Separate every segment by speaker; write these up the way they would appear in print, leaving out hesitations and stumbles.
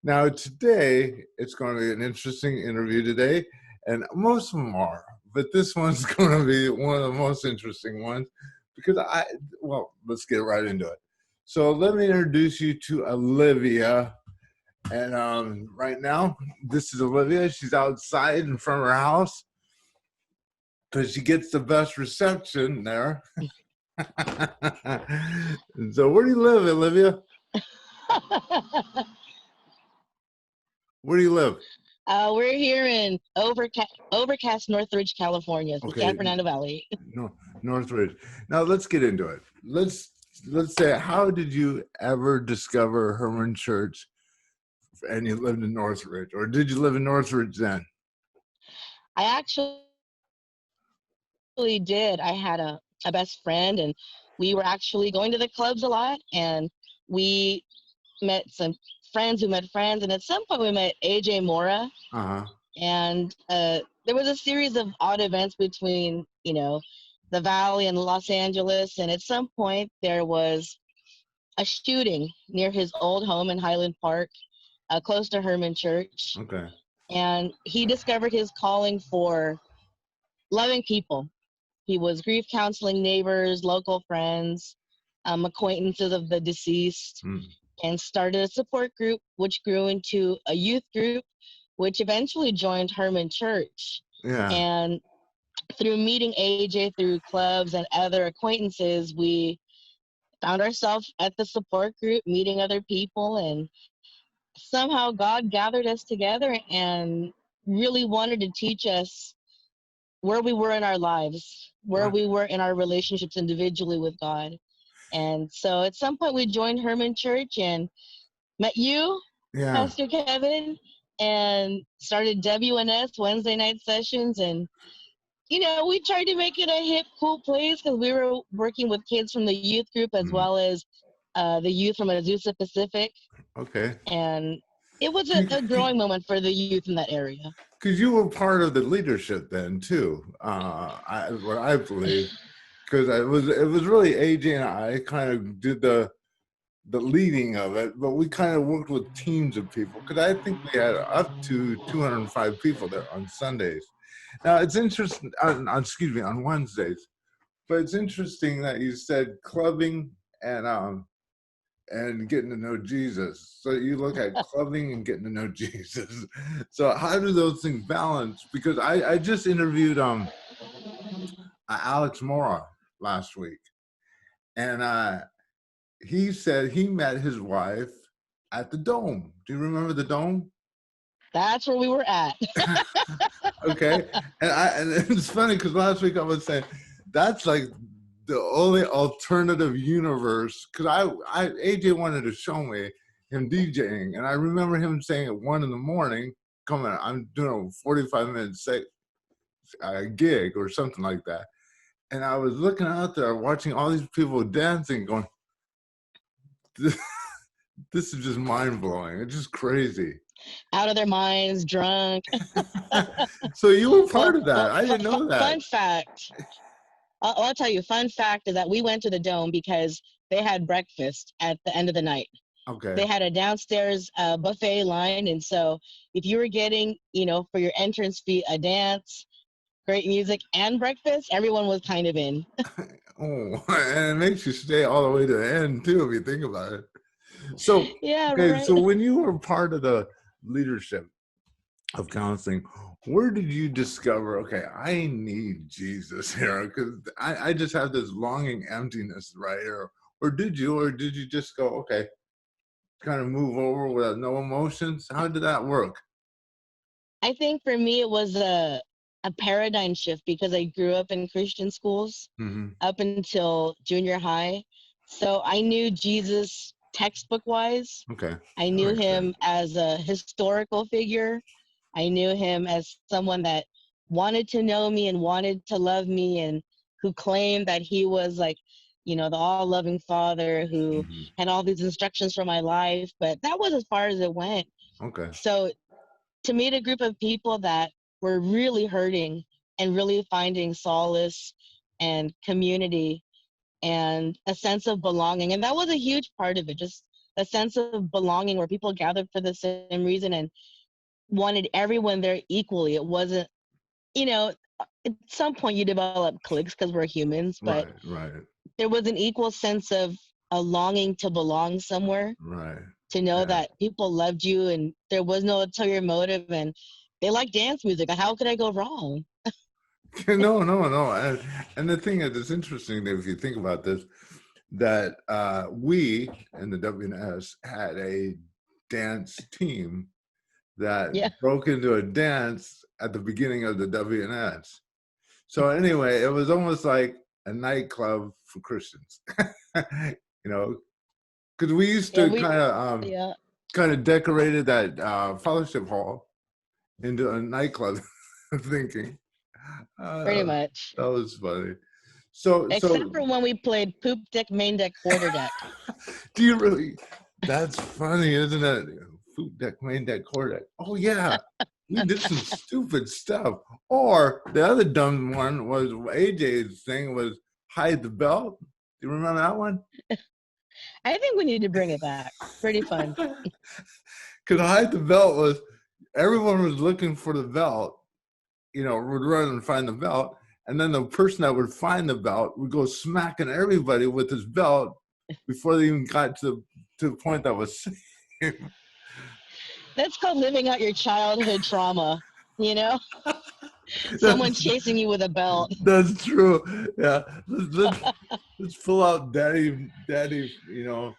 Speaker 1: Now, today, it's going to be an interesting interview today, and most of them are, but this one's going to be one of the most interesting ones because let's get right into it. So let me introduce you to Olivia. And right now, this is Olivia. She's outside in front of her house because she gets the best reception there. So where do you live, Olivia? Where do you live?
Speaker 2: We're here in overcast Northridge, California, the
Speaker 1: Okay,
Speaker 2: San Fernando Valley.
Speaker 1: Northridge. Now let's get into it. Let's say, how did you ever discover Herman Church, and you lived in Northridge, or did you live in Northridge then?
Speaker 2: I actually did. I had a best friend, and we were actually going to the clubs a lot, and we met some friends who met friends, and at some point we met AJ Mora. And there was a series of odd events between, the Valley and Los Angeles, and at some point there was a shooting near his old home in Highland Park, close to Herman Church.
Speaker 1: Okay.
Speaker 2: And he discovered his calling for loving people. He was grief counseling neighbors, local friends, acquaintances of the deceased, and started a support group, which grew into a youth group, which eventually joined Herman Church.
Speaker 1: Yeah.
Speaker 2: And through meeting AJ through clubs and other acquaintances, we found ourselves at the support group, meeting other people, and somehow God gathered us together and really wanted to teach us where we were in our lives, where we were in our relationships individually with God. And so at some point we joined Herman Church and met you, Pastor Kevin, and started WNS, Wednesday night sessions. And, we tried to make it a hip, cool place because we were working with kids from the youth group as well as the youth from Azusa Pacific.
Speaker 1: Okay.
Speaker 2: And it was a growing moment for the youth in that area.
Speaker 1: Because you were part of the leadership then too, what I believe, because it was really AJ and I kind of did the leading of it, but we kind of worked with teams of people because I think we had up to 205 people there on Sundays. Now it's interesting, on Wednesdays, but it's interesting that you said clubbing and getting to know Jesus. So you look at clubbing and getting to know Jesus. So how do those things balance? Because I just interviewed Alex Mora last week, and he said he met his wife at the Dome. Do you remember the Dome?
Speaker 2: That's where we were at.
Speaker 1: Okay, and it's funny because last week I was saying that's like the only alternative universe, because AJ wanted to show me him DJing, and I remember him saying at 1 a.m, "Come on, I'm doing a 45-minute gig or something like that," and I was looking out there watching all these people dancing, going, "This is just mind blowing. It's just crazy."
Speaker 2: Out of their minds, drunk.
Speaker 1: So you were part of that. I didn't know that.
Speaker 2: Fun fact. I'll tell you, fun fact is that we went to the Dome because they had breakfast at the end of the night.
Speaker 1: Okay.
Speaker 2: They had a downstairs buffet line. And so if you were getting, for your entrance fee, a dance, great music, and breakfast, everyone was kind of in.
Speaker 1: Oh, and it makes you stay all the way to the end, too, if you think about it. So,
Speaker 2: yeah,
Speaker 1: okay,
Speaker 2: right.
Speaker 1: So when you were part of the leadership of counseling, where did you discover, okay, I need Jesus here because I just have this longing emptiness right here? Or did you just go, okay, kind of move over without no emotions? How did that work?
Speaker 2: I think for me it was a paradigm shift because I grew up in Christian schools up until junior high. So I knew Jesus textbook wise.
Speaker 1: Okay.
Speaker 2: I knew him as a historical figure. I knew him as someone that wanted to know me and wanted to love me, and who claimed that he was like, the all-loving father who had all these instructions for my life. But that was as far as it went.
Speaker 1: Okay.
Speaker 2: So to meet a group of people that were really hurting and really finding solace and community and a sense of belonging. And that was a huge part of it, just a sense of belonging where people gathered for the same reason and wanted everyone there equally. It wasn't, you know, at some point you develop cliques because we're humans, but
Speaker 1: Right, right,
Speaker 2: there was an equal sense of a longing to belong somewhere,
Speaker 1: right.
Speaker 2: to know
Speaker 1: Yeah.
Speaker 2: that people loved you and there was no ulterior motive, and they like dance music. How could I go wrong?
Speaker 1: No, no, no. And the thing is, it's interesting if you think about this, that we in the WNS had a dance team that
Speaker 2: Yeah,
Speaker 1: broke into a dance at the beginning of the WNS. So anyway, it was almost like a nightclub for Christians, you know, because we used
Speaker 2: yeah,
Speaker 1: to
Speaker 2: yeah,
Speaker 1: kind of decorated that fellowship hall into a nightclub, thinking
Speaker 2: pretty
Speaker 1: uh,
Speaker 2: much.
Speaker 1: that was funny.
Speaker 2: Except
Speaker 1: So
Speaker 2: for when we played poop deck, main deck, quarter deck.
Speaker 1: do you really? That's funny, isn't it? Food deck, main deck, core deck. Oh yeah, we did some stupid stuff. Or the other dumb one was AJ's thing was hide the belt. Do you remember that one?
Speaker 2: I think we need to bring it back. Pretty fun.
Speaker 1: Because hide the belt was everyone was looking for the belt. You know, would run and find the belt, and then the person that would find the belt would go smacking everybody with his belt before they even got to the point that was safe.
Speaker 2: That's called living out your childhood trauma, you know? Someone
Speaker 1: that's,
Speaker 2: chasing you with a belt.
Speaker 1: that's true. Yeah, let's pull out daddy, you know,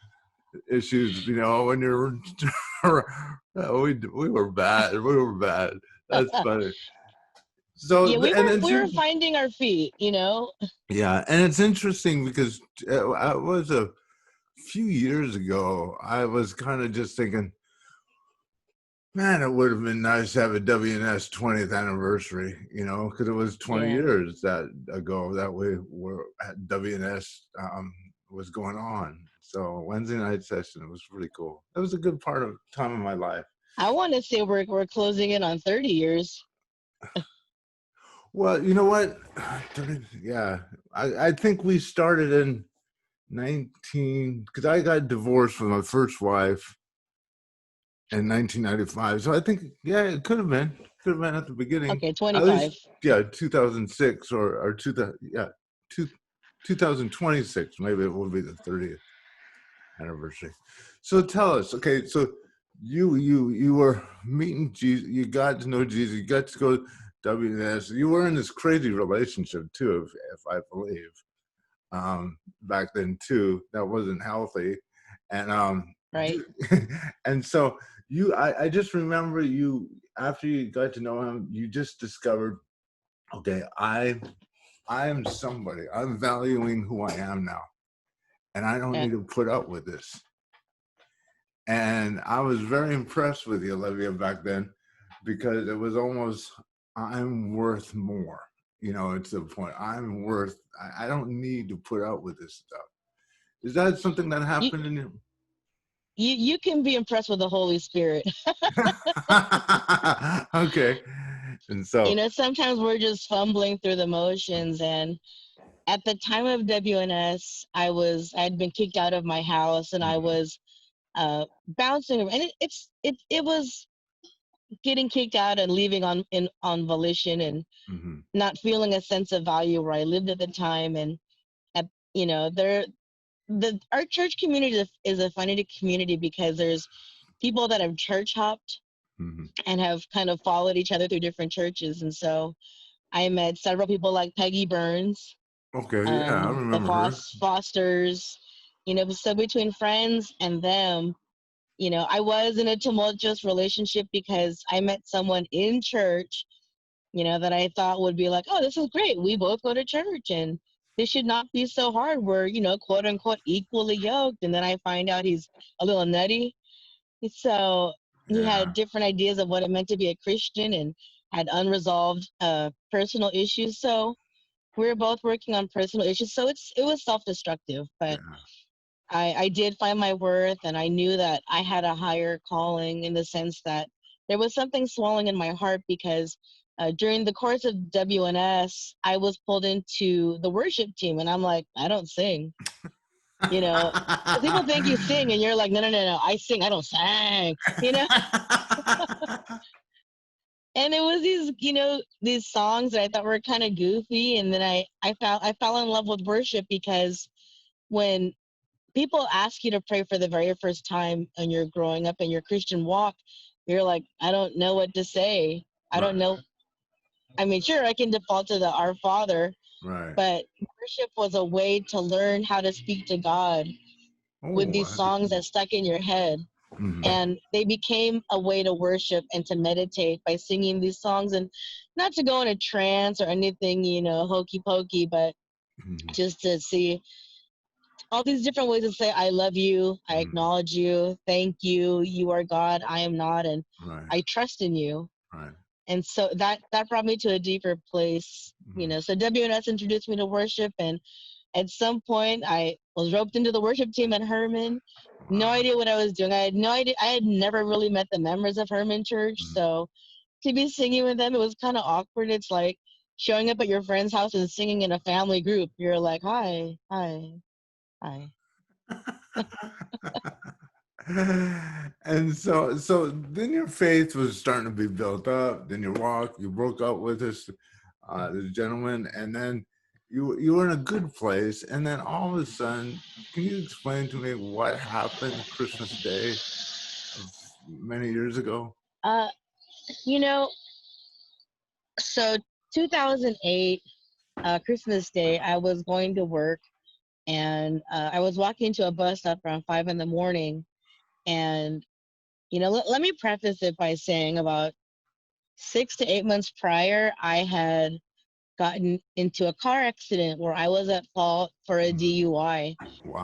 Speaker 1: issues. You know, when you're we were bad. We were bad. That's funny. So
Speaker 2: Yeah,
Speaker 1: and then
Speaker 2: we were finding our feet, you know?
Speaker 1: yeah, and it's interesting because I was a few years ago. I was kind of just thinking, man, it would have been nice to have a WNS 20th anniversary, you know, because it was 20
Speaker 2: Yeah.
Speaker 1: years that ago that we were at WNS was going on. So Wednesday night session, it was really cool. It was a good part of time of my life.
Speaker 2: I want to say we're closing in on 30 years.
Speaker 1: Well, you know what? Yeah, I think we started in 19 because I got divorced from my first wife in 1995. So I think, yeah, it could have been at the beginning,
Speaker 2: Okay,
Speaker 1: at
Speaker 2: 25.
Speaker 1: least, yeah, 2006 or 2000, yeah, two, 2026. Maybe it will be the 30th anniversary. So tell us, okay, so you were meeting Jesus, you got to know Jesus, you got to go to WNS. You were in this crazy relationship too, if I believe, back then too. That wasn't healthy, and
Speaker 2: Right?
Speaker 1: you, and so I just remember you after you got to know him, you just discovered, okay, I am somebody. I'm valuing who I am now, and I don't
Speaker 2: Yeah.
Speaker 1: need to put up with this. And I was very impressed with you, Olivia, back then, because it was almost, I'm worth more. You know, it's the point. I'm worth, I don't need to put up with this stuff. Is that something that
Speaker 2: You,
Speaker 1: happened in you?
Speaker 2: you can be impressed with the Holy Spirit.
Speaker 1: Okay. And
Speaker 2: You
Speaker 1: so,
Speaker 2: know, sometimes we're just fumbling through the motions. And at the time of WNS, I'd been kicked out of my house, and I
Speaker 1: mhm,
Speaker 2: was bouncing, and it was getting kicked out and leaving on volition, and
Speaker 1: mhm,
Speaker 2: not feeling a sense of value where I lived at the time. And at, you know, our church community is a funny community because there's people that have church hopped
Speaker 1: mhm.
Speaker 2: and have kind of followed each other through different churches. And so I met several people like Peggy Burns,
Speaker 1: Okay, yeah, I
Speaker 2: the
Speaker 1: remember her.
Speaker 2: Fosters, you know. So between friends and them, you know, I was in a tumultuous relationship because I met someone in church, you know, that I thought would be like, oh, this is great. We both go to church and this should not be so hard. We're, you know, quote unquote, equally yoked. And then I find out he's a little nutty. So he
Speaker 1: Yeah,
Speaker 2: had different ideas of what it meant to be a Christian and had unresolved personal issues. So we were both working on personal issues. So it was self destructive. But
Speaker 1: yeah,
Speaker 2: I did find my worth, and I knew that I had a higher calling in the sense that there was something swelling in my heart because during the course of WNS, I was pulled into the worship team, and I'm like, I don't sing. you know, because people think you sing and you're like, no, no, no, no, I sing, I don't sing, you know. And it was these, these songs that I thought were kind of goofy, and then I fell in love with worship because when people ask you to pray for the very first time and you're growing up in your Christian walk, you're like, I don't know what to say. I don't
Speaker 1: Right,
Speaker 2: know. I mean, sure, I can default to the Our Father,
Speaker 1: right.
Speaker 2: but worship was a way to learn how to speak to God with
Speaker 1: Oh,
Speaker 2: these
Speaker 1: that's
Speaker 2: songs
Speaker 1: cool.
Speaker 2: that stuck in your head.
Speaker 1: Mhm,
Speaker 2: And they became a way to worship and to meditate by singing these songs, and not to go in a trance or anything, hokey pokey, but
Speaker 1: mhm,
Speaker 2: just to see all these different ways to say, I love you, I
Speaker 1: mhm.
Speaker 2: acknowledge you, thank you, you are God, I am not, and
Speaker 1: Right,
Speaker 2: I trust in you.
Speaker 1: right.
Speaker 2: And so that brought me to a deeper place.
Speaker 1: Mhm.
Speaker 2: So WNS introduced me to worship, and at some point I was roped into the worship team at Herman. No
Speaker 1: Wow.
Speaker 2: idea what I was doing. I had no idea. I had never really met the members of Herman Church,
Speaker 1: Mhm.
Speaker 2: so to be singing with them, it was kind of awkward. It's like showing up at your friend's house and singing in a family group. You're like, hi, hi, hi.
Speaker 1: And so then your faith was starting to be built up. Then you broke up with this gentleman, and then you were in a good place. And then all of a sudden, can you explain to me what happened Christmas Day of many years ago?
Speaker 2: Uh, you know, so 2008, Christmas Day, I was going to work, and I was walking to a bus stop around 5 in the morning. And, let me preface it by saying about 6 to 8 months prior, I had gotten into a car accident where I was at fault for a
Speaker 1: Mhm.
Speaker 2: DUI.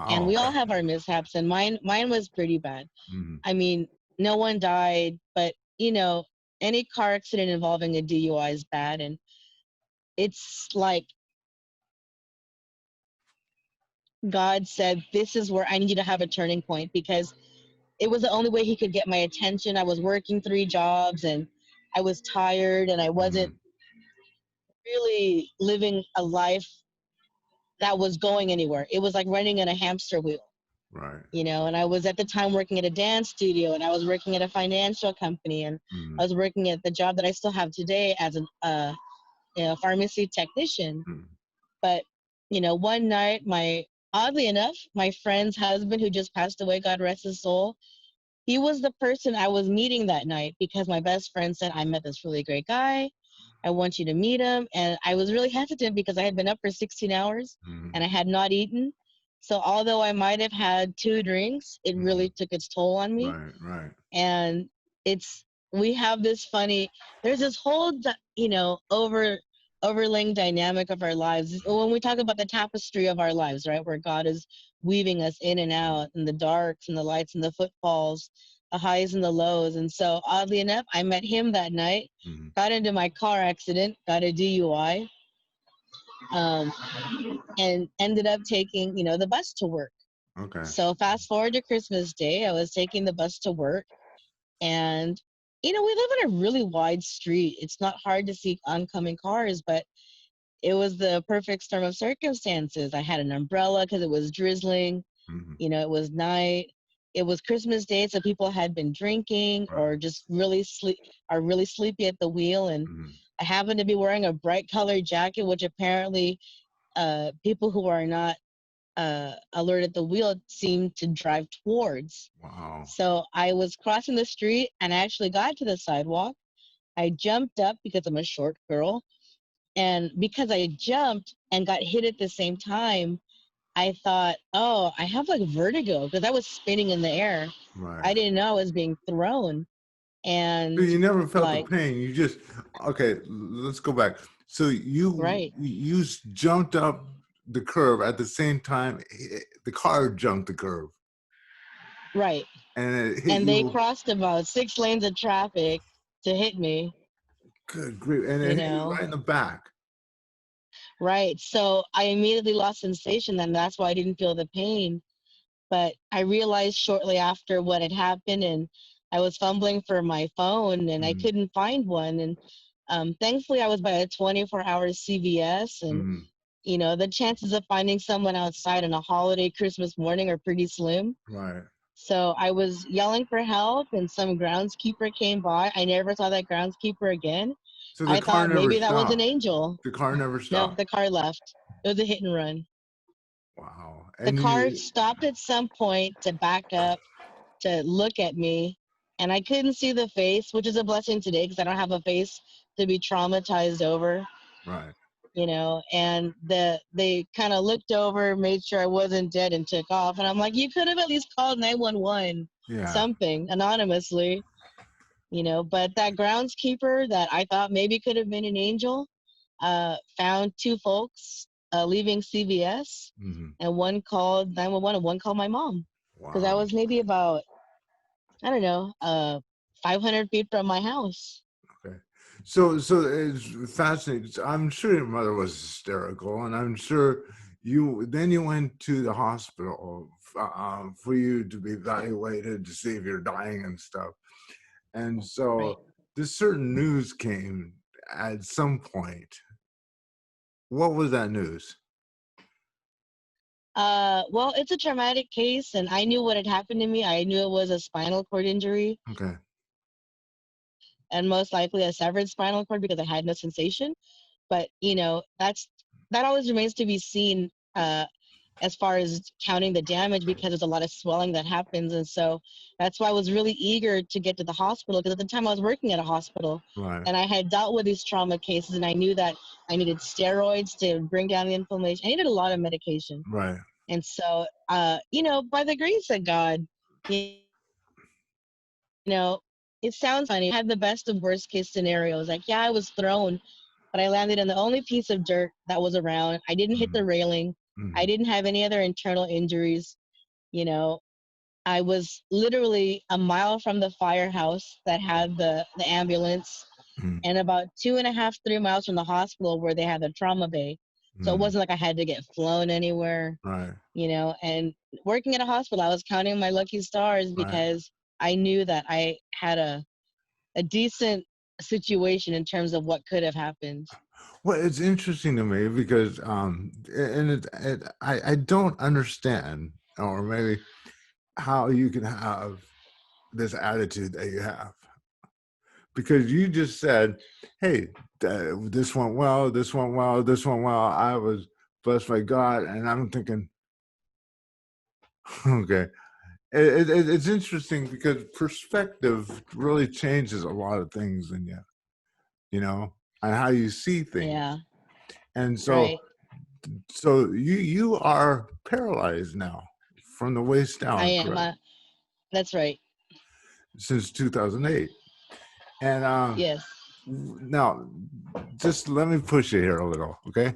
Speaker 2: And
Speaker 1: Wow.
Speaker 2: we all have our mishaps, and mine was pretty bad.
Speaker 1: Mhm.
Speaker 2: I mean, no one died, but any car accident involving a DUI is bad. And it's like God said, this is where I need you to have a turning point, because it was the only way he could get my attention. I was working 3 jobs, and I was tired, and I wasn't
Speaker 1: Mhm.
Speaker 2: really living a life that was going anywhere. It was like running in a hamster wheel,
Speaker 1: Right.
Speaker 2: and I was at the time working at a dance studio, and I was working at a financial company, and I
Speaker 1: Mhm.
Speaker 2: was working at the job that I still have today as a pharmacy technician.
Speaker 1: Mhm.
Speaker 2: But, one night, oddly enough, my friend's husband, who just passed away, God rest his soul, he was the person I was meeting that night, because my best friend said, I met this really great guy. I want you to meet him. And I was really hesitant because I had been up for 16 hours and
Speaker 1: Mhm.
Speaker 2: I had not eaten. So although I might have had 2 drinks, it really
Speaker 1: Mhm.
Speaker 2: took its toll on me.
Speaker 1: Right. Right.
Speaker 2: And it's we have this funny there's this whole overlaying dynamic of our lives when we talk about the tapestry of our lives, right, where God is weaving us in and out, and the darks and the lights and the footfalls, the highs and the lows. And so oddly enough, I met him that night,
Speaker 1: Mhm.
Speaker 2: got into my car accident, got a DUI, um, and ended up taking the bus to work.
Speaker 1: Okay.
Speaker 2: So fast forward to Christmas Day, I was taking the bus to work. And, we live on a really wide street. It's not hard to see oncoming cars, but it was the perfect storm of circumstances. I had an umbrella because it was drizzling.
Speaker 1: Mhm.
Speaker 2: It was night. It was Christmas Day, so people had been drinking or
Speaker 1: Right.
Speaker 2: just really sleepy at the wheel. And
Speaker 1: Mhm.
Speaker 2: I happened to be wearing a bright colored jacket, which apparently people who are not alert at the wheel seem to drive towards.
Speaker 1: Wow.
Speaker 2: So I was crossing the street and I actually got to the sidewalk. I jumped up because I'm a short girl. And because I jumped and got hit at the same time, I thought, oh, I have like vertigo because I was spinning in the air.
Speaker 1: Right.
Speaker 2: I didn't know I was being thrown.
Speaker 1: So
Speaker 2: And
Speaker 1: you never felt the
Speaker 2: like,
Speaker 1: pain. You just okay. Let's go back. So
Speaker 2: right,
Speaker 1: jumped up the curve at the same time the car jumped the curve
Speaker 2: right.
Speaker 1: and it hit
Speaker 2: And they
Speaker 1: you.
Speaker 2: crossed about 6 lanes of traffic to hit me,
Speaker 1: Good grief! And
Speaker 2: you
Speaker 1: it hit you
Speaker 2: know?
Speaker 1: right in the back.
Speaker 2: Right. So I immediately lost sensation, and that's why I didn't feel the pain. But I realized shortly after what had happened, and I was fumbling for my phone and I
Speaker 1: Mhm.
Speaker 2: couldn't find one. And thankfully, I was by a 24-hour CVS, and
Speaker 1: Mhm.
Speaker 2: the chances of finding someone outside on a holiday Christmas morning are pretty slim.
Speaker 1: Right.
Speaker 2: So I was yelling for help, and some groundskeeper came by. I never saw that groundskeeper again.
Speaker 1: So the
Speaker 2: I
Speaker 1: car
Speaker 2: thought
Speaker 1: never
Speaker 2: maybe that was an
Speaker 1: stopped.
Speaker 2: angel.
Speaker 1: The car never
Speaker 2: No,
Speaker 1: stopped.
Speaker 2: the car left. It was a hit and run.
Speaker 1: Wow.
Speaker 2: The
Speaker 1: And
Speaker 2: car
Speaker 1: you,
Speaker 2: stopped at some point to back up to look at me, and I couldn't see the face, which is a blessing today because I don't have a face to be traumatized over.
Speaker 1: right.
Speaker 2: And they kind of looked over, made sure I wasn't dead, and took off. And I'm like, you could have at least called 911,
Speaker 1: Yeah.
Speaker 2: something anonymously. But that groundskeeper that I thought maybe could have been an angel found two folks leaving CVS,
Speaker 1: Hmm.
Speaker 2: and one called 911 and one called my mom, because I
Speaker 1: Wow.
Speaker 2: was maybe about, I don't know, 500 feet from my house.
Speaker 1: Okay. So it's fascinating. I'm sure your mother was hysterical, and I'm sure you went to the hospital for you to be evaluated to see if you're dying and stuff. And
Speaker 2: Right.
Speaker 1: so this certain news came at some point. What was that news?
Speaker 2: Well, it's a traumatic case, and I knew what had happened to me. I knew it was a spinal cord injury,
Speaker 1: Okay.
Speaker 2: and most likely a severed spinal cord because I had no sensation. But that always remains to be seen as far as counting the damage, because there's a lot of swelling that happens, and so that's why I was really eager to get to the hospital, because at the time I was working at a hospital,
Speaker 1: Right.
Speaker 2: and I had dealt with these trauma cases, and I knew that I needed steroids to bring down the inflammation. I needed a lot of medication.
Speaker 1: Right.
Speaker 2: And so, by the grace of God, you it sounds funny. I had the best of worst case scenarios. Like, yeah, I was thrown, but I landed in the only piece of dirt that was around. I didn't hit the
Speaker 1: Hmm.
Speaker 2: railing. I
Speaker 1: Hmm.
Speaker 2: didn't have any other internal injuries. You know, I was literally a mile from the firehouse that had the ambulance, and about 2.5, 3 miles from the hospital where they had the trauma bay. So it
Speaker 1: Hmm.
Speaker 2: wasn't like I had to get flown anywhere.
Speaker 1: Right.
Speaker 2: And working at a hospital, I was counting my lucky stars
Speaker 1: Right.
Speaker 2: because I knew that I had a decent situation in terms of what could have happened.
Speaker 1: Well, it's interesting to me because, and I don't understand, or maybe how you can have this attitude that you have, because you just said, "Hey, this went well, this went well, this went well. I was blessed by God," and I'm thinking, okay, it's interesting because perspective really changes a lot of things in you, you know, and how you see things,
Speaker 2: Yeah,
Speaker 1: and
Speaker 2: right.
Speaker 1: so you are paralyzed now from the waist
Speaker 2: I
Speaker 1: down,
Speaker 2: am.
Speaker 1: correct?
Speaker 2: That's right.
Speaker 1: Since 2008. And
Speaker 2: Yes.
Speaker 1: now, just let me push you here a little, okay?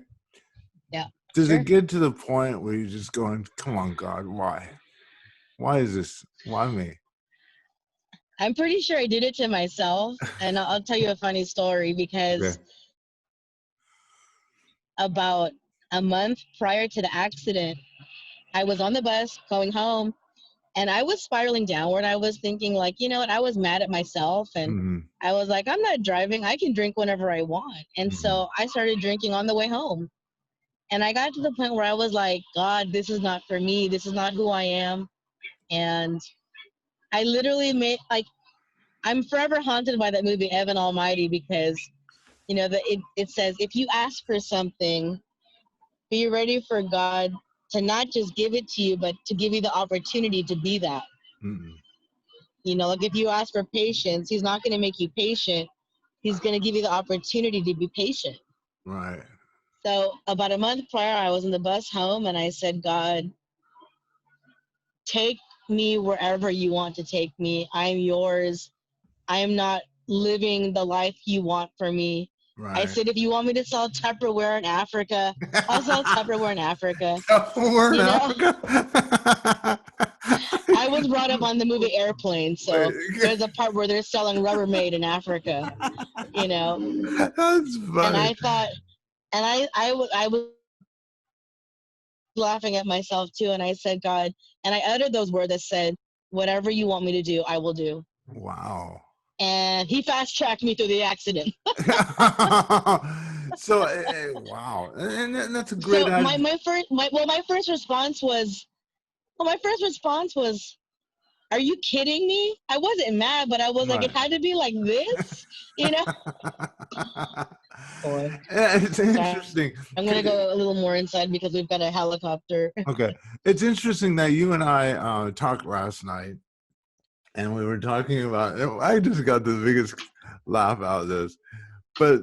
Speaker 2: Yeah.
Speaker 1: Does it
Speaker 2: Sure.
Speaker 1: get to the point where you're just going, "Come on, God, why? Why is this? Why me?"
Speaker 2: I'm pretty sure I did it to myself. And I'll tell you a funny story,
Speaker 1: Okay.
Speaker 2: because about a month prior to the accident, I was on the bus going home, and I was spiraling downward. I was thinking, like, you know what? I was mad at myself, and
Speaker 1: Mm-hmm.
Speaker 2: I was like, I'm not driving. I can drink whenever I want. And
Speaker 1: Mm-hmm.
Speaker 2: so I started drinking on the way home. And I got to the point where I was like, God, this is not for me. This is not who I am. And I literally made, like, I'm forever haunted by that movie, Evan Almighty, because, it says, if you ask for something, be ready for God to not just give it to you, but to give you the opportunity to be that.
Speaker 1: Mm-hmm.
Speaker 2: Like, if you ask for patience, He's not going to make you patient. He's going to give you the opportunity to be patient.
Speaker 1: Right.
Speaker 2: So, about a month prior, I was in the bus home, and I said, God, take me wherever you want to take me. I'm yours. I am not living the life you want for me. I
Speaker 1: Right.
Speaker 2: said, if you want me to sell Tupperware in Africa, I'll sell Tupperware in Africa.
Speaker 1: We're in
Speaker 2: You know,
Speaker 1: Africa.
Speaker 2: I was brought up on the movie Airplane, so there's a part where they're selling Rubbermaid in Africa, you know,
Speaker 1: That's
Speaker 2: and
Speaker 1: funny.
Speaker 2: I thought, and I was laughing at myself too, and I said, God, and I uttered those words that said, whatever you want me to do, I will do.
Speaker 1: Wow.
Speaker 2: And He fast tracked me through the accident.
Speaker 1: So, wow, and that's a great
Speaker 2: So
Speaker 1: idea.
Speaker 2: my first response was, are you kidding me? I wasn't mad, but I was like, it
Speaker 1: Right.
Speaker 2: had to be like this, you know? Boy.
Speaker 1: It's
Speaker 2: So
Speaker 1: interesting.
Speaker 2: I'm gonna go a little more inside because we've got a helicopter.
Speaker 1: Okay, it's interesting that you and I talked last night, and we were talking about. I just got the biggest laugh out of this, but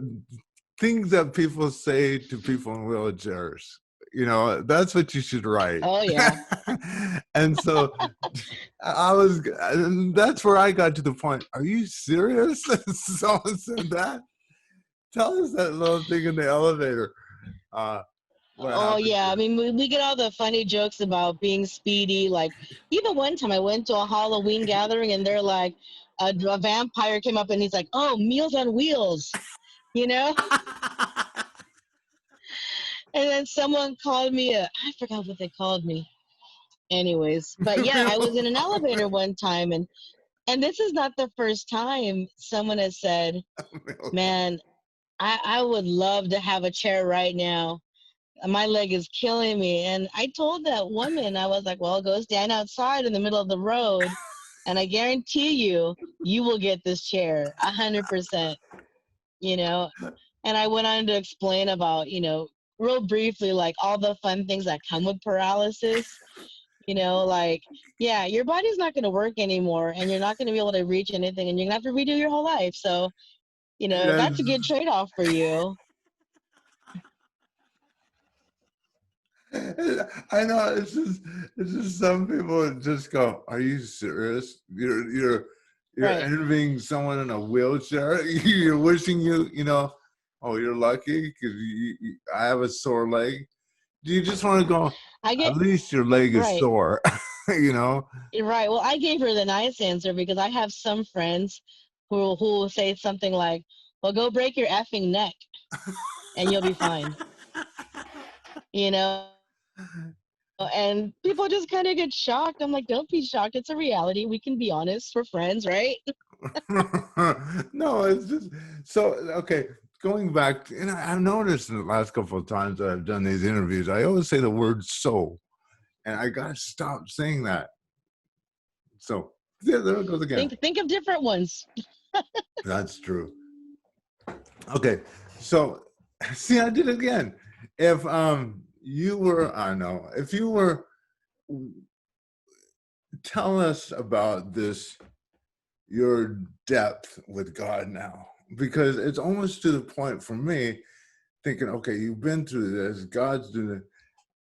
Speaker 1: things that people say to people in wheelchairs. That's what you should write.
Speaker 2: Oh yeah.
Speaker 1: And so and that's where I got to the point. Are you serious? Someone said that. Tell us that little thing in the elevator. Uh, what
Speaker 2: Oh
Speaker 1: happened
Speaker 2: yeah. I
Speaker 1: to
Speaker 2: mean, we get all the funny jokes about being speedy. Like even one time I went to a Halloween gathering and they're like, a vampire came up and he's like, "Oh, Meals on Wheels," you know. And then someone called me I forgot what they called me. Anyways, but yeah, I was in an elevator one time and this is not the first time someone has said, "Man, I would love to have a chair right now. My leg is killing me." And I told that woman, I was like, well, go stand outside in the middle of the road, and I guarantee you, you will get this chair 100%, you know. And I went on to explain about, real briefly, like all the fun things that come with paralysis, like, yeah, your body's not going to work anymore, and you're not going to be able to reach anything, and you're going to have to redo your whole life. So, that's a
Speaker 1: Yes.
Speaker 2: good trade off for you.
Speaker 1: I know it's just some people just go, "Are you serious? You're
Speaker 2: Right.
Speaker 1: envying someone in a wheelchair. You're wishing oh, you're lucky because I have a sore leg. Do you just want to go?
Speaker 2: I
Speaker 1: At
Speaker 2: get,
Speaker 1: least your leg is
Speaker 2: right.
Speaker 1: sore, you know."
Speaker 2: Right. Well, I gave her the nice answer because I have some friends who will say something like, "Well, go break your effing neck and you'll be fine." You know, and people just kind of get shocked. I'm like, "Don't be shocked. It's a reality. We can be honest. We're friends, right?"
Speaker 1: No, it's just so okay. Going back, and I've noticed in the last couple of times that I've done these interviews, I always say the word "so," and I gotta stop saying that. So yeah, there it goes again.
Speaker 2: Think of different ones.
Speaker 1: That's true. Okay, so see, I did it again. If you were, I know, if you were, tell us about this, your depth with God now, because it's almost to the point for me thinking, okay, you've been through this, God's doing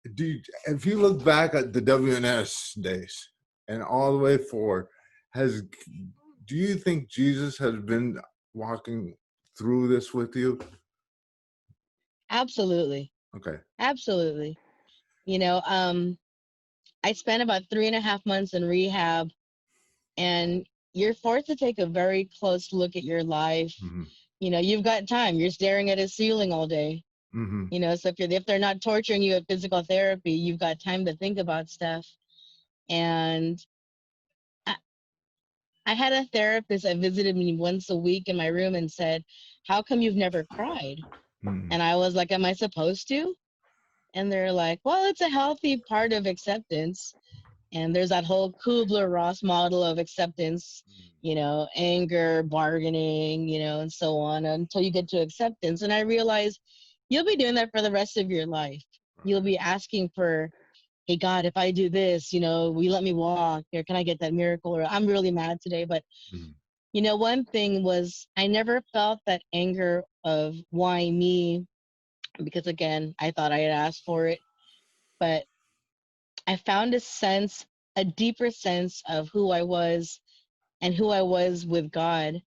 Speaker 1: it. If you look back at the WNS days and all the way forward, do you think Jesus has been walking through this with you?
Speaker 2: Absolutely.
Speaker 1: Okay.
Speaker 2: Absolutely. You know, I spent about 3.5 months in rehab, and you're forced to take a very close look at your life.
Speaker 1: Mm-hmm.
Speaker 2: You've got time. You're staring at a ceiling all day.
Speaker 1: Mm-hmm.
Speaker 2: So if they're not torturing you at physical therapy, you've got time to think about stuff. And I, I had a therapist that visited me once a week in my room and said, "How come you've never cried?"
Speaker 1: Mm-hmm.
Speaker 2: And I was like, "Am I supposed to?" And they're like, "Well, it's a healthy part of acceptance." And there's that whole Kubler-Ross model of acceptance, anger, bargaining, and so on until you get to acceptance. And I realized you'll be doing that for the rest of your life. You'll be asking for, "Hey, God, if I do this, will you let me walk? Or can I get that miracle? Or I'm really mad today." But,
Speaker 1: Mm-hmm.
Speaker 2: one thing was I never felt that anger of why me, because again, I thought I had asked for it. But I found a deeper sense of who I was and who I was with God,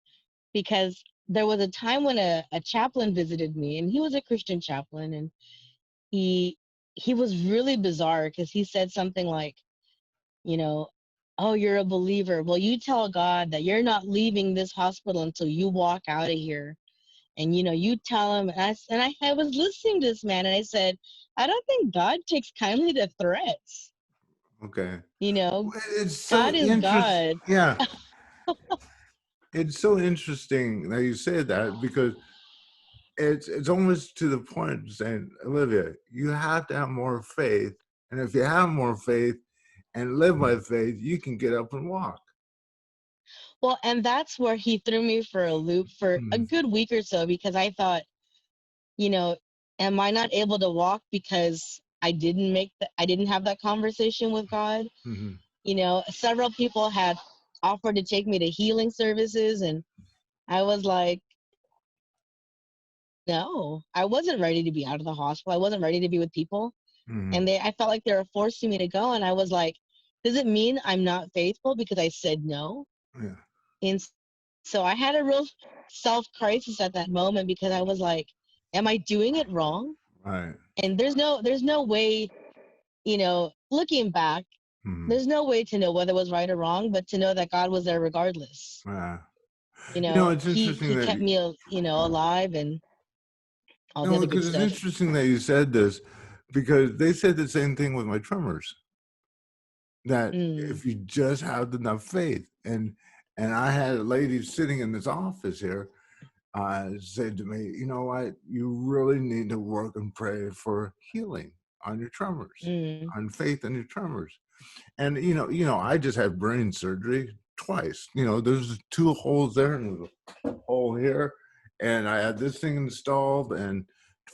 Speaker 2: because there was a time when a chaplain visited me, and he was a Christian chaplain, and he he was really bizarre because he said something like, you know, "Oh, you're a believer. Well, you tell God that you're not leaving this hospital until you walk out of here." And you tell him, I was listening to this man, and I said, "I don't think God takes kindly to threats.
Speaker 1: Okay.
Speaker 2: You know,
Speaker 1: It's so
Speaker 2: God is
Speaker 1: interesting.
Speaker 2: God."
Speaker 1: Yeah. It's so interesting that you say that because it's almost to the point of saying, Olivia, you have to have more faith, and if you have more faith and live by faith, you can get up and walk.
Speaker 2: Well, and that's where he threw me for a loop for a
Speaker 1: Mhm,
Speaker 2: good week or so because I thought, you know, am I not able to walk because I didn't have that conversation with God?
Speaker 1: mhm,
Speaker 2: Several people had offered to take me to healing services, and I was like, no, I wasn't ready to be out of the hospital. I wasn't ready to be with people.
Speaker 1: mhm,
Speaker 2: And I felt like they were forcing me to go. And I was like, does it mean I'm not faithful because I said no?
Speaker 1: yeah,
Speaker 2: And so I had a real self crisis at that moment because I was like, am I doing it wrong?
Speaker 1: right,
Speaker 2: And there's no way, looking back,
Speaker 1: mhm,
Speaker 2: there's no way to know whether it was right or wrong, but to know that God was there regardless.
Speaker 1: yeah. It's interesting
Speaker 2: He
Speaker 1: that
Speaker 2: kept me, alive and all the
Speaker 1: no,
Speaker 2: other good
Speaker 1: because it's
Speaker 2: stuff.
Speaker 1: interesting that you said this, because they said the same thing with my tremors, that
Speaker 2: Mm,
Speaker 1: if you just have enough faith, and I had a lady sitting in this office here, said to me, you know what, you really need to work and pray for healing on your tremors,
Speaker 2: mm,
Speaker 1: on faith on your tremors. And I just had brain surgery twice. There's two holes there and there's a hole here, and I had this thing installed and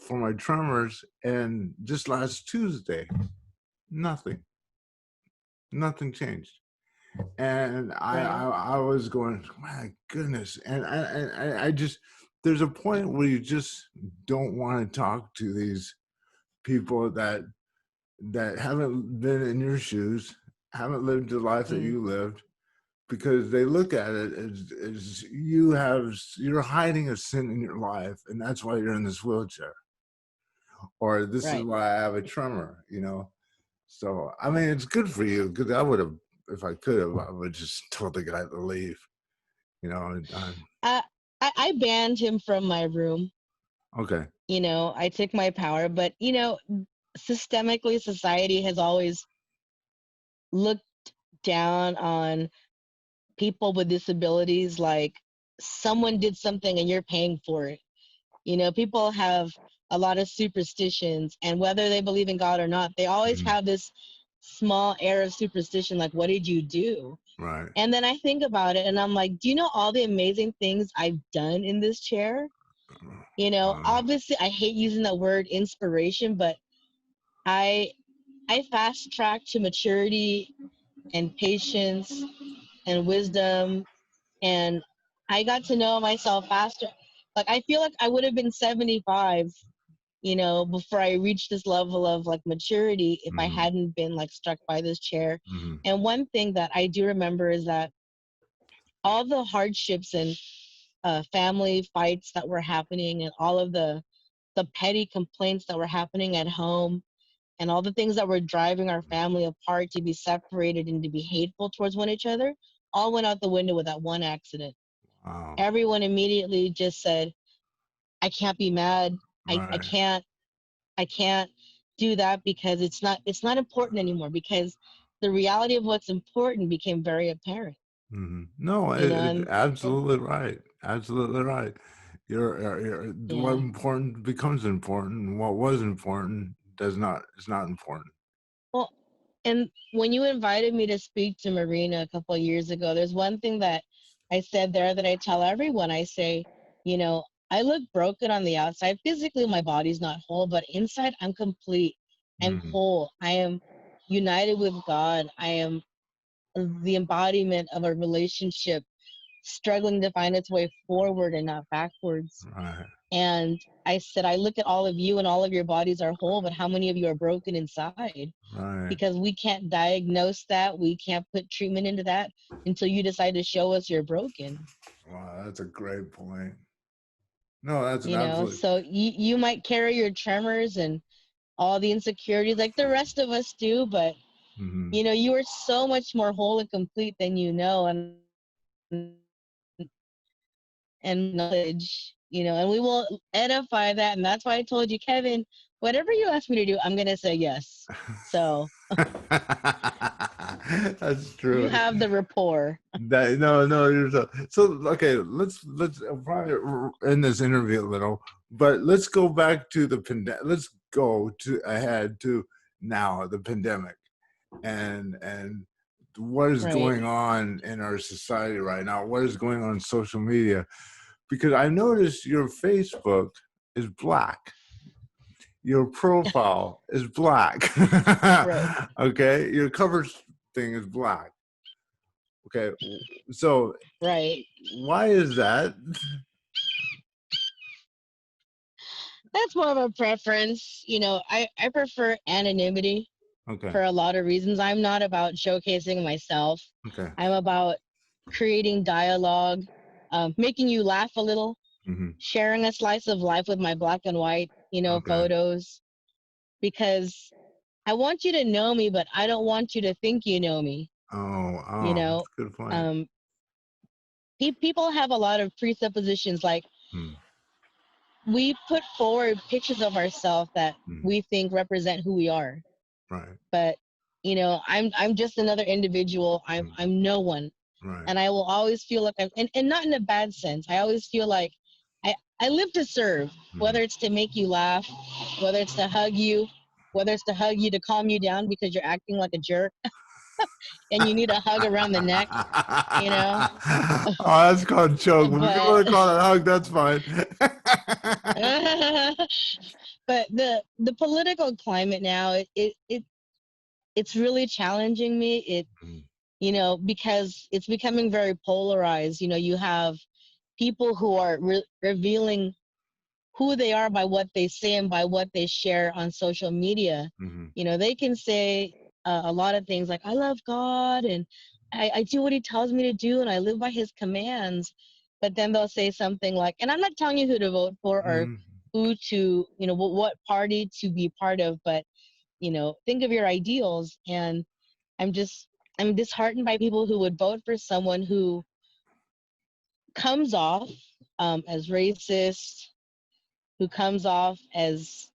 Speaker 1: for my tremors. And just last Tuesday, nothing, nothing changed. And
Speaker 2: right.
Speaker 1: I was going, my goodness. And I just, there's a point where you just don't want to talk to these people that haven't been in your shoes, haven't lived the life that
Speaker 2: Mm,
Speaker 1: you lived, because they look at it as you're hiding a sin in your life, and that's why you're in this wheelchair, or this is
Speaker 2: right.
Speaker 1: why I have a tremor. So I mean, it's good for you, because I would have, if I could have, I would just told the guy to leave. And
Speaker 2: I, I banned him from my room.
Speaker 1: okay.
Speaker 2: I took my power, but systemically, society has always looked down on people with disabilities like someone did something and you're paying for it. People have a lot of superstitions, and whether they believe in God or not, they always
Speaker 1: Mhm.
Speaker 2: have this small air of superstition like, what did you do?
Speaker 1: Right.
Speaker 2: And then I think about it and I'm like, do you know all the amazing things I've done in this chair?
Speaker 1: Uh,
Speaker 2: Obviously I hate using that word inspiration, but I I fast tracked to maturity and patience and wisdom, and I got to know myself faster. Like I feel like I would have been 75, before I reached this level of like maturity if I
Speaker 1: mhm,
Speaker 2: hadn't been like struck by this chair.
Speaker 1: mhm,
Speaker 2: And one thing that I do remember is that all the hardships and family fights that were happening and all of the petty complaints that were happening at home and all the things that were driving our family apart to be separated and to be hateful towards one each other all went out the window with that one accident.
Speaker 1: wow.
Speaker 2: Everyone immediately just said, I can't be mad. I
Speaker 1: Right.
Speaker 2: can't do that because it's not important anymore because the reality of what's important became very apparent.
Speaker 1: No,
Speaker 2: And
Speaker 1: absolutely right. Absolutely right. What
Speaker 2: yeah.
Speaker 1: important becomes important, and what was important does not is not important.
Speaker 2: Well, and when you invited me to speak to Marina a couple of years ago, there's one thing that I said there that I tell everyone. I say, I look broken on the outside. Physically, my body's not whole, but inside, I'm complete. I'm
Speaker 1: Mhm,
Speaker 2: whole. I am united with God. I am the embodiment of a relationship struggling to find its way forward and not backwards.
Speaker 1: right,
Speaker 2: And I said, I look at all of you and all of your bodies are whole, but how many of you are broken inside?
Speaker 1: right.
Speaker 2: Because we can't diagnose that. We can't put treatment into that until you decide to show us you're broken.
Speaker 1: Wow, that's a great point. No, that's an absolute.
Speaker 2: So you might carry your tremors and all the insecurities like the rest of us do, but
Speaker 1: Mhm,
Speaker 2: you are so much more whole and complete than you know. And knowledge, and we will edify that. And that's why I told you, Kevin, whatever you ask me to do, I'm going to say yes. So
Speaker 1: That's
Speaker 2: You
Speaker 1: true.
Speaker 2: have the rapport.
Speaker 1: No, you're so okay. Let's probably end this interview a little, but let's go back to the pandemic. Let's go to ahead to now the pandemic and what is
Speaker 2: Right.
Speaker 1: going on in our society right now. What is going on social media? Because I noticed your Facebook is black. Your profile is black.
Speaker 2: Right.
Speaker 1: Okay, your cover thing is black. Okay, so
Speaker 2: Right.
Speaker 1: why is that?
Speaker 2: That's more of a preference. I prefer anonymity
Speaker 1: Okay,
Speaker 2: for a lot of reasons. I'm not about showcasing myself.
Speaker 1: okay.
Speaker 2: I'm about creating dialogue, making you laugh a little,
Speaker 1: Hmm.
Speaker 2: sharing a slice of life with my black and white,
Speaker 1: Okay.
Speaker 2: photos, because I want you to know me, but I don't want you to think you know me. You
Speaker 1: That's
Speaker 2: know,
Speaker 1: a good point.
Speaker 2: um, people have a lot of presuppositions. Like,
Speaker 1: Mm,
Speaker 2: we put forward pictures of ourselves that
Speaker 1: mm,
Speaker 2: we think represent who we are,
Speaker 1: right.
Speaker 2: but I'm just another individual. I'm
Speaker 1: Mm,
Speaker 2: I'm no one,
Speaker 1: right.
Speaker 2: and I will always feel like and not in a bad sense. I always feel like I live to serve,
Speaker 1: Mm.
Speaker 2: whether it's to make you laugh, whether it's to hug you, whether it's to hug you to calm you down because you're acting like a jerk and you need a hug around the neck, you know.
Speaker 1: Oh, that's called choke. If you
Speaker 2: But
Speaker 1: want to call it a hug, that's fine.
Speaker 2: but the political climate now, it's really challenging me.
Speaker 1: Mm,
Speaker 2: Because it's becoming very polarized. You have people who are revealing who they are by what they say and by what they share on social media.
Speaker 1: mhm,
Speaker 2: They can say a lot of things like, I love God and I do what he tells me to do and I live by his commands. But then they'll say something like, and I'm not telling you who to vote for or
Speaker 1: mhm,
Speaker 2: who to, what party to be part of, but, think of your ideals. And I'm just, I'm disheartened by people who would vote for someone who comes off as racist, who comes off as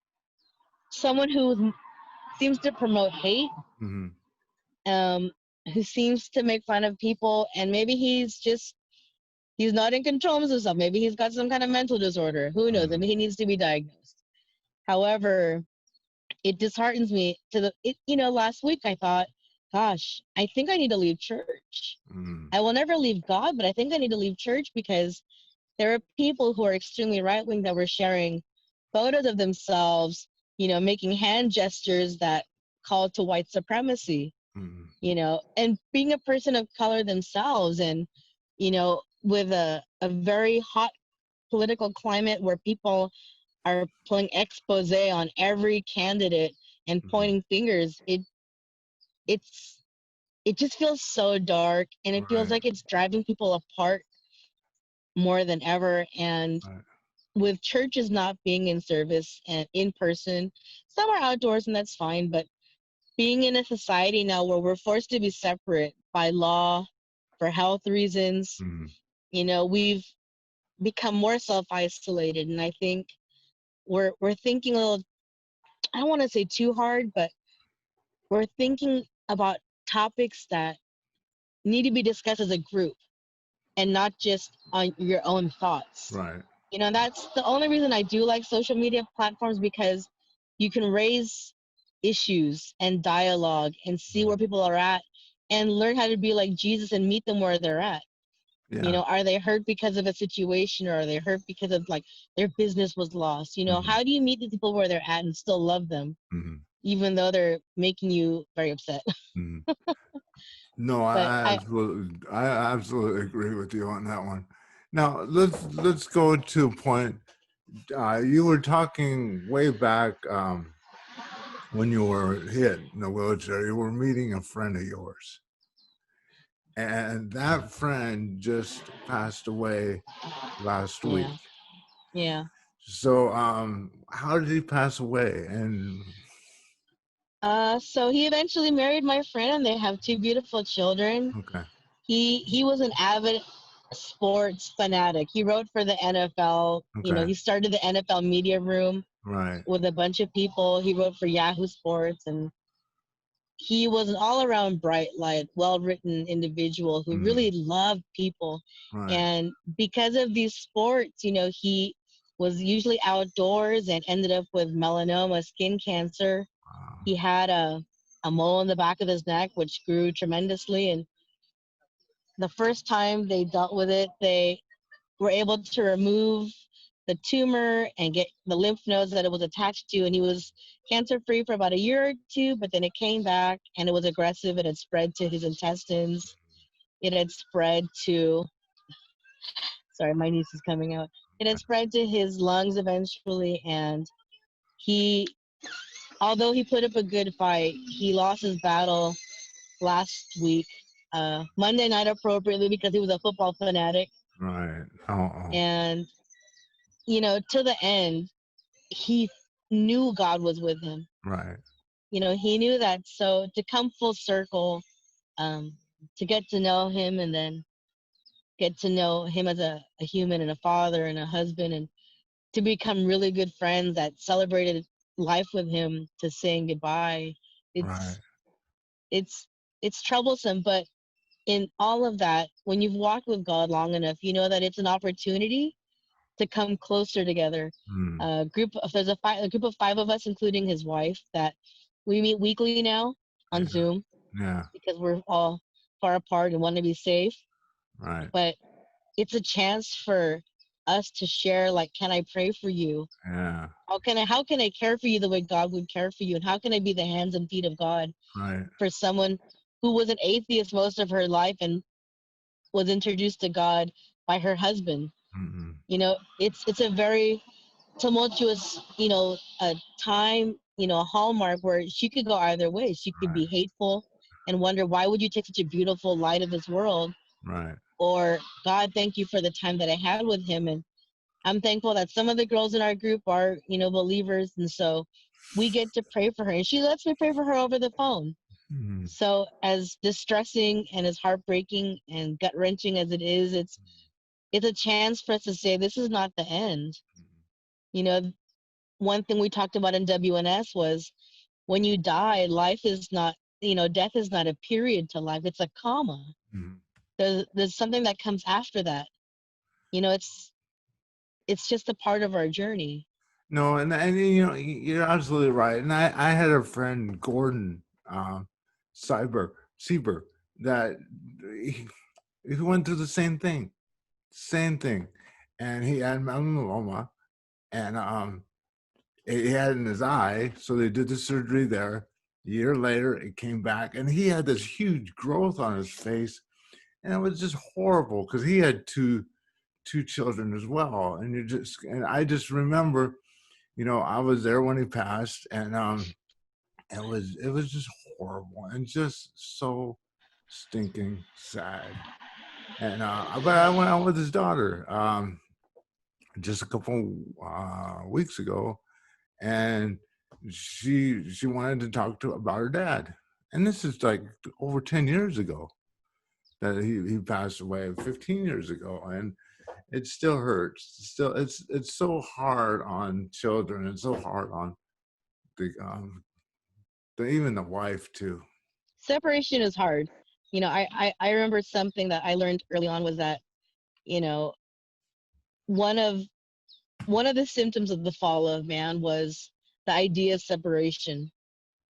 Speaker 2: someone who seems to promote hate,
Speaker 1: mhm,
Speaker 2: um, who seems to make fun of people, and maybe he's not in control of himself. Maybe he's got some kind of mental disorder. Who knows?
Speaker 1: mhm,
Speaker 2: Maybe he needs to be diagnosed. However, it disheartens me last week I thought, gosh, I think I need to leave church.
Speaker 1: mhm,
Speaker 2: I will never leave God, but I think I need to leave church because there are people who are extremely right wing that were sharing photos of themselves, making hand gestures that call to white supremacy,
Speaker 1: mhm,
Speaker 2: and being a person of color themselves, and, with a very hot political climate where people are pulling expose on every candidate and
Speaker 1: mhm.
Speaker 2: pointing fingers. It's it just feels so dark, and it feels
Speaker 1: Right,
Speaker 2: like it's driving people apart more than ever. And
Speaker 1: right.
Speaker 2: with churches not being in service and in person, some are outdoors and that's fine, but being in a society now where we're forced to be separate by law for health reasons,
Speaker 1: Mhm,
Speaker 2: we've become more self-isolated. And I think we're thinking a little, I don't want to say too hard, but we're thinking about topics that need to be discussed as a group and not just on your own thoughts.
Speaker 1: right.
Speaker 2: That's the only reason I do like social media platforms, because you can raise issues and dialogue and see where
Speaker 1: Mhm.
Speaker 2: people are at and learn how to be like Jesus and meet them where they're at.
Speaker 1: Yeah.
Speaker 2: Are they hurt because of a situation, or are they hurt because of like their business was lost?
Speaker 1: Mhm,
Speaker 2: How do you meet the people where they're at and still love them,
Speaker 1: mhm,
Speaker 2: even though they're making you very upset?
Speaker 1: mhm. No,
Speaker 2: But
Speaker 1: I absolutely agree with you on that one. Now let's go to a point. You were talking way back when you were hit in the wheelchair. You were meeting a friend of yours, and that friend just passed away last
Speaker 2: yeah,
Speaker 1: week.
Speaker 2: yeah.
Speaker 1: So, how did he pass away? And
Speaker 2: So he eventually married my friend, and they have two beautiful children.
Speaker 1: okay,
Speaker 2: He was an avid sports fanatic. He wrote for the NFL.
Speaker 1: okay,
Speaker 2: He started the NFL media room
Speaker 1: right,
Speaker 2: with a bunch of people. He wrote for Yahoo Sports, and he was an all-around bright light, well-written individual who really loved people.
Speaker 1: Right.
Speaker 2: And because of these sports, he was usually outdoors and ended up with melanoma, skin cancer.
Speaker 1: Wow.
Speaker 2: He had a mole in the back of his neck, which grew tremendously. And the first time they dealt with it, they were able to remove the tumor and get the lymph nodes that it was attached to. And he was cancer free for about a year or two, but then it came back and it was aggressive. It had spread to his intestines. It had spread to, sorry, my niece is coming out. It had spread to his lungs eventually. And he, although he put up a good fight, he lost his battle last week, Monday night appropriately, because he was a football fanatic.
Speaker 1: Right. Oh.
Speaker 2: And, to the end, he knew God was with him.
Speaker 1: Right.
Speaker 2: He knew that. So to come full circle, to get to know him and then get to know him as a human and a father and a husband, and to become really good friends that celebrated life with him, to saying goodbye.
Speaker 1: Right.
Speaker 2: It's troublesome, but in all of that, when you've walked with God long enough, you know that it's an opportunity to come closer together. There's a group of 5 of us, including his wife, that we meet weekly now on Zoom
Speaker 1: Yeah.
Speaker 2: because we're all far apart and want to be safe.
Speaker 1: Right.
Speaker 2: But it's a chance for us to share, like, can I pray for you?
Speaker 1: Yeah.
Speaker 2: How can I care for you the way God would care for you? And how can I be the hands and feet of God
Speaker 1: Right.
Speaker 2: for someone who was an atheist most of her life and was introduced to God by her husband? It's a very tumultuous, a time, a hallmark where she could go either way. She could be hateful and wonder, why would you take such a beautiful light of this world?
Speaker 1: Right.
Speaker 2: Or, God, thank you for the time that I had with him. And I'm thankful that some of the girls in our group are, believers. And so we get to pray for her. And she lets me pray for her over the phone. So as distressing and as heartbreaking and gut-wrenching as it is, it's a chance for us to say, this is not the end. One thing we talked about in WNS was, when you die, life is not, death is not a period to life. It's a comma. There's something that comes after that. It's just a part of our journey.
Speaker 1: No, and you're absolutely right. And I had a friend, Gordon, Sieber, that he went through the same thing, and he had melanoma, and he had it in his eye, so they did the surgery there. A year later, it came back, and he had this huge growth on his face, and it was just horrible because he had two children as well, and I just remember, I was there when he passed, and it was just horrible and just so stinking sad. And but I went out with his daughter just a couple weeks ago, and she wanted to talk to about her dad, and this is like over 10 years ago that he passed away, 15 years ago, and it still hurts. Still, it's so hard on children, and so hard on even the wife too.
Speaker 2: Separation is hard. I remember something that I learned early on was that, one of the symptoms of the fall of man was the idea of separation.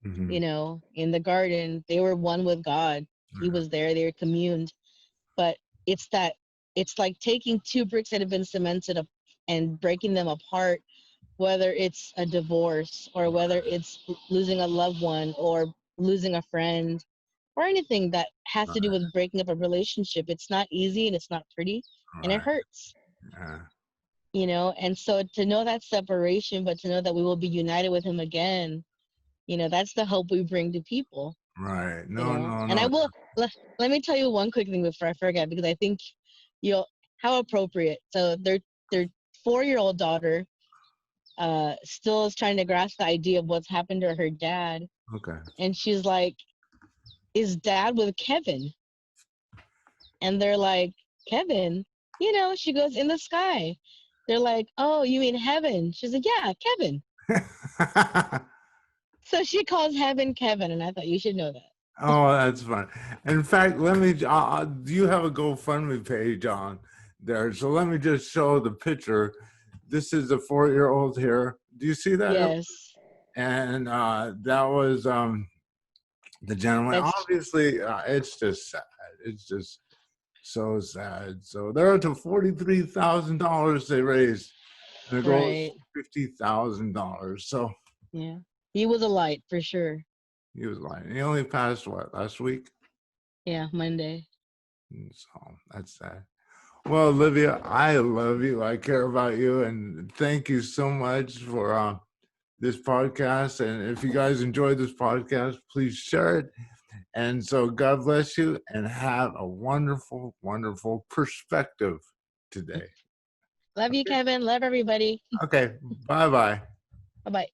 Speaker 2: In the garden, they were one with God. He was there, they were communed. But it's like taking 2 bricks that have been cemented up and breaking them apart, whether it's a divorce or whether it's losing a loved one or losing a friend or anything that has to do with breaking up a relationship. It's not easy and it's not pretty and it hurts. And so to know that separation, but to know that we will be united with him again, that's the hope we bring to people.
Speaker 1: Right. No.
Speaker 2: And I will let me tell you one quick thing before I forget, because I think how appropriate. So their 4-year-old daughter still is trying to grasp the idea of what's happened to her dad.
Speaker 1: Okay.
Speaker 2: And she's like, is dad with Kevin? And they're like, Kevin? She goes, in the sky. They're like, oh, you mean heaven? She's like, yeah, Kevin. So she calls heaven Kevin, and I thought you should know that.
Speaker 1: Oh, that's fun. In fact, let me. You have a GoFundMe page on there, so let me just show the picture. This is a 4-year-old here. Do you see that?
Speaker 2: Yes,
Speaker 1: And that was the gentleman.
Speaker 2: that's
Speaker 1: Obviously, it's just sad. It's just so sad. So they're up to $43,000 they raised, and the goal is
Speaker 2: right.
Speaker 1: $50,000. So
Speaker 2: Yeah, he was a light for sure.
Speaker 1: he was lying. He only passed what, last week?
Speaker 2: Yeah, Monday.
Speaker 1: So that's sad. Well, Olivia, I love you. I care about you, and thank you so much for this podcast. And if you guys enjoyed this podcast, please share it. And so, God bless you, and have a wonderful, wonderful perspective today.
Speaker 2: Love you, Kevin. Love everybody.
Speaker 1: Okay, bye bye.
Speaker 2: Bye bye.